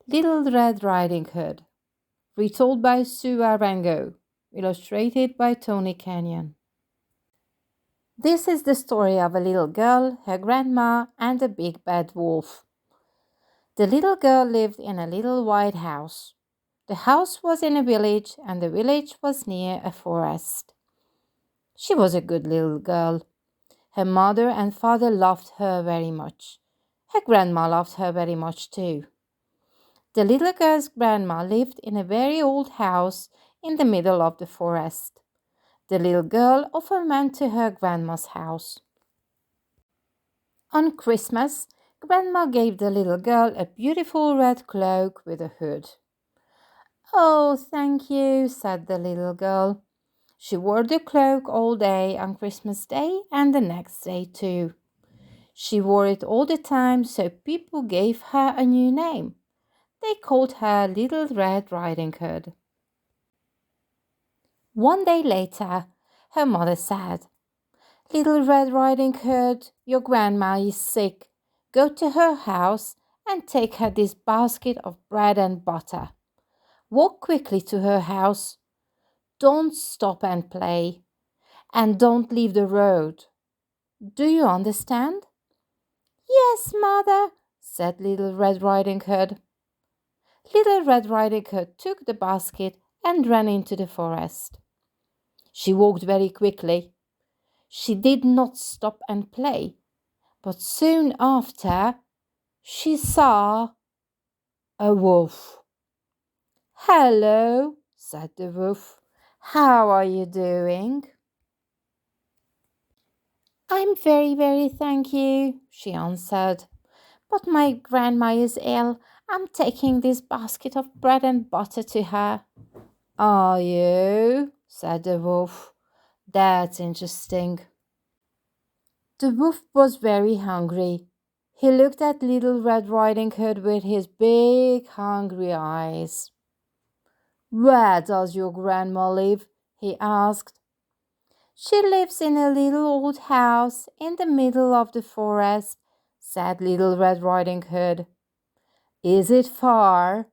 Little Red Riding Hood, retold by Sue Arango, illustrated by Tony Kenyon. This is the story of a little girl, her grandma, and a big bad wolf. The little girl lived in a little white house. The house was in a village, and the village was near a forest. She was a good little girl. Her mother and father loved her very much. Her grandma loved her very much too. The little girl's grandma lived in a very old house in the middle of the forest. The little girl often went to her grandma's house. On Christmas, Grandma gave the little girl a beautiful red cloak with a hood. "Oh, thank you," said the little girl. She wore the cloak all day on Christmas Day and the next day too. She wore it all the time, so people gave her a new name. They called her Little Red Riding Hood. One day later, her mother said, "Little Red Riding Hood, your grandma is sick. Go to her house and take her this basket of bread and butter. Walk quickly to her house. Don't stop and play. And don't leave the road. Do you understand?" "Yes, mother," said Little Red Riding Hood. Little Red Riding Hood took the basket and ran into the forest. She walked very quickly. She did not stop and play, but soon after she saw a wolf. "Hello," said the wolf. "How are you doing?" "I'm very, very thank you," she answered. "But my grandma is ill. I'm taking this basket of bread and butter to her." "Are you?" said the wolf. "That's interesting." The wolf was very hungry. He looked at Little Red Riding Hood with his big hungry eyes. "Where does your grandma live?" he asked. "She lives in a little old house in the middle of the forest," said Little Red Riding Hood. "Is it far?"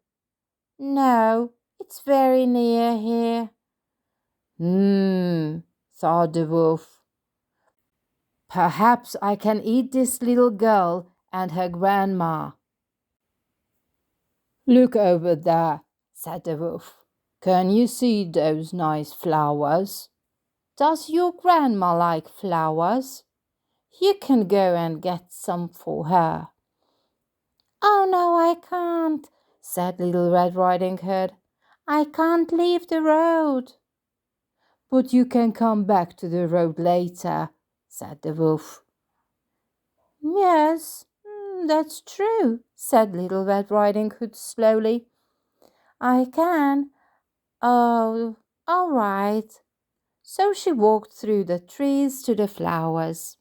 "No, it's very near here." Thought the wolf. "Perhaps I can eat this little girl and her grandma." "Look over there," said the wolf. "Can you see those nice flowers? Does your grandma like flowers? You can go and get some for her." "Oh, no, I can't," said Little Red Riding Hood. "I can't leave the road." "But you can come back to the road later," said the wolf. "Yes, that's true," said Little Red Riding Hood slowly. "I can. Oh, all right." So she walked through the trees to the flowers.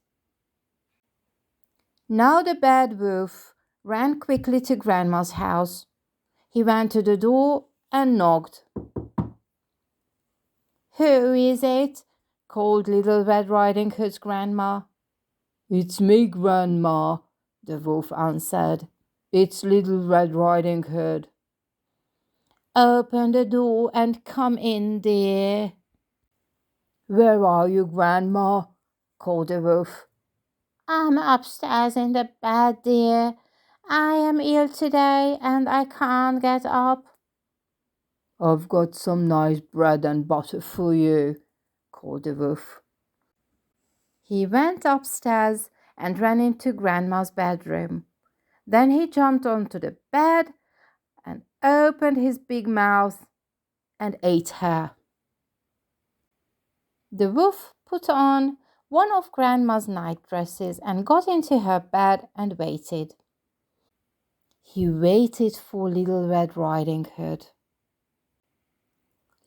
Now the bad wolf ran quickly to Grandma's house. He went to the door and knocked. "Who is it?" called Little Red Riding Hood's grandma. "It's me, Grandma," the wolf answered. "It's Little Red Riding Hood." "Open the door and come in, dear." "Where are you, Grandma?" called the wolf. "I'm upstairs in the bed, dear. I am ill today and I can't get up." "I've got some nice bread and butter for you," called the wolf. He went upstairs and ran into Grandma's bedroom. Then he jumped onto the bed and opened his big mouth and ate her. The wolf put on one of Grandma's night dresses and got into her bed and waited. He waited for Little Red Riding Hood.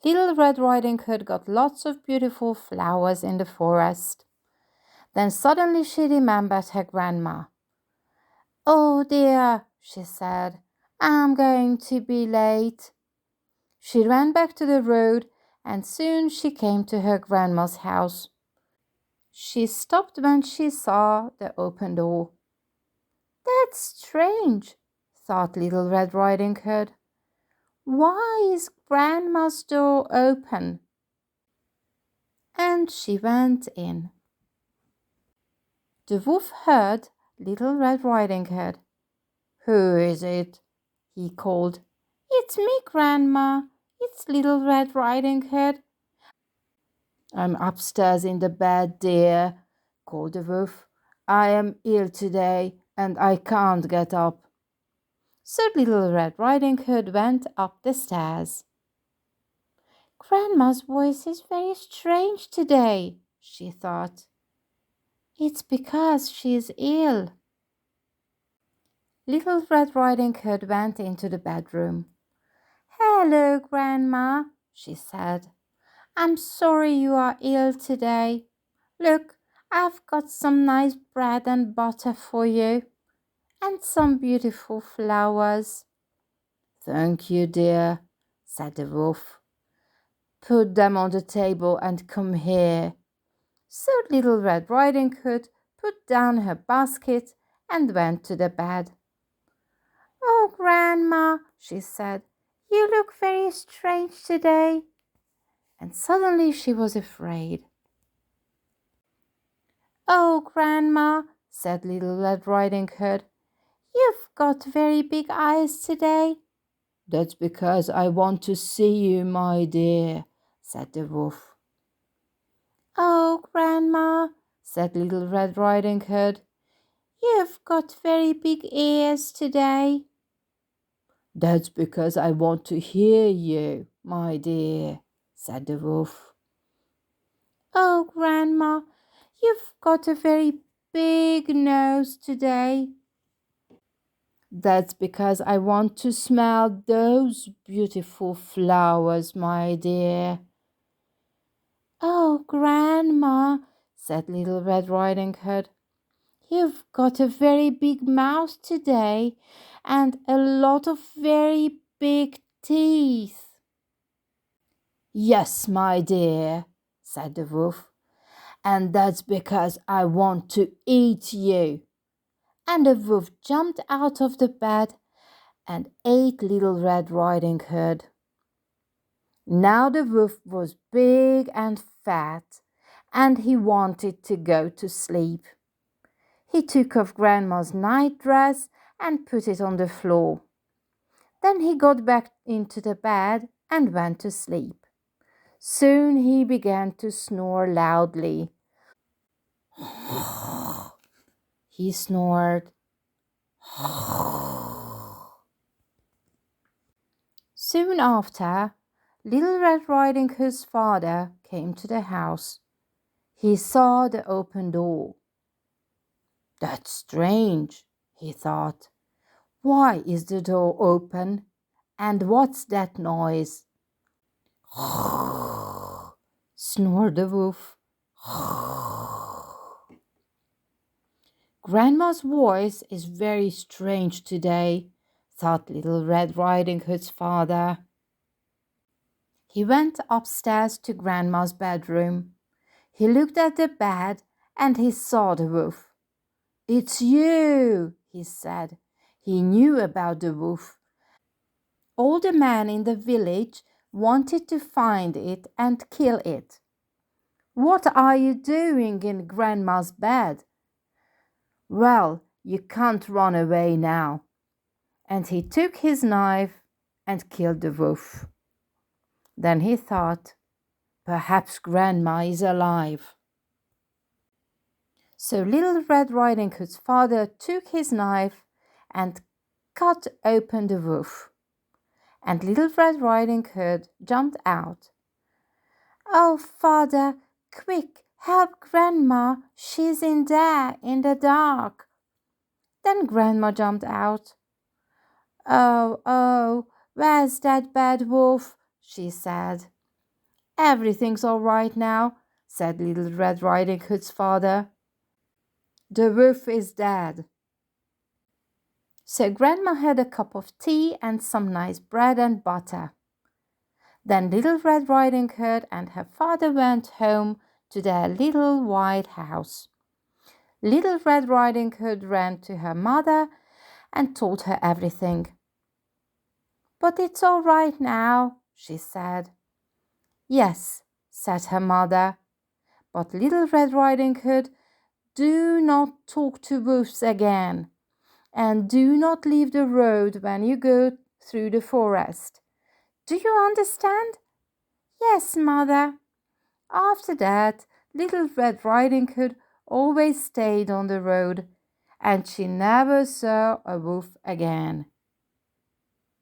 Little Red Riding Hood got lots of beautiful flowers in the forest. Then suddenly she remembered her grandma. "Oh dear," she said, "I'm going to be late." She ran back to the road and soon she came to her grandma's house. She stopped when she saw the open door. "That's strange," thought Little Red Riding Hood. Why is Grandma's door open? And she went in. The wolf heard Little Red Riding Hood. Who is it? He called. It's me, Grandma. It's Little Red Riding Hood. I'm upstairs in the bed, dear, called the wolf. I am ill today and I can't get up. So Little Red Riding Hood went up the stairs. Grandma's voice is very strange today, she thought. It's because she is ill. Little Red Riding Hood went into the bedroom. Hello, Grandma, she said. I'm sorry you are ill today. Look, I've got some nice bread and butter for you, and some beautiful flowers. Thank you, dear, said the wolf. Put them on the table and come here. So Little Red Riding Hood put down her basket and went to the bed. Oh, Grandma, she said, you look very strange today. And suddenly she was afraid. Oh, Grandma, said Little Red Riding Hood, you've got very big eyes today. That's because I want to see you, my dear, said the wolf. Oh, Grandma, said Little Red Riding Hood, you've got very big ears today. That's because I want to hear you, my dear, said the wolf. Oh, Grandma, you've got a very big nose today. That's because I want to smell those beautiful flowers, my dear. Oh, Grandma, said Little Red Riding Hood, you've got a very big mouth today and a lot of very big teeth. Yes, my dear, said the wolf, and that's because I want to eat you. And the wolf jumped out of the bed and ate Little Red Riding Hood. Now the wolf was big and fat, and he wanted to go to sleep. He took off Grandma's night dress and put it on the floor. Then he got back into the bed and went to sleep. Soon he began to snore loudly. He snored. Soon after, Little Red Riding Hood's father came to the house. He saw the open door. That's strange, he thought. Why is the door open? And what's that noise? Snored the wolf. Grandma's voice is very strange today, thought Little Red Riding Hood's father. He went upstairs to Grandma's bedroom. He looked at the bed and he saw the wolf. It's you, he said. He knew about the wolf. All the men in the village wanted to find it and kill it. What are you doing in Grandma's bed? Well, you can't run away now. And he took his knife and killed the wolf. Then he thought, perhaps Grandma is alive. So Little Red Riding Hood's father took his knife and cut open the wolf. And Little Red Riding Hood jumped out. Oh, father, quick, help Grandma, she's in there in the dark. Then Grandma jumped out. Oh, where's that bad wolf? She said. Everything's all right now, said Little Red Riding Hood's father. The wolf is dead. So Grandma had a cup of tea and some nice bread and butter. Then Little Red Riding Hood and her father went home to their little white house. Little Red Riding Hood ran to her mother and told her everything. "But it's all right now," she said. "Yes," said her mother, "but Little Red Riding Hood, do not talk to wolves again, and do not leave the road when you go through the forest. Do you understand?" "Yes, mother." After that, Little Red Riding Hood always stayed on the road, and she never saw a wolf again.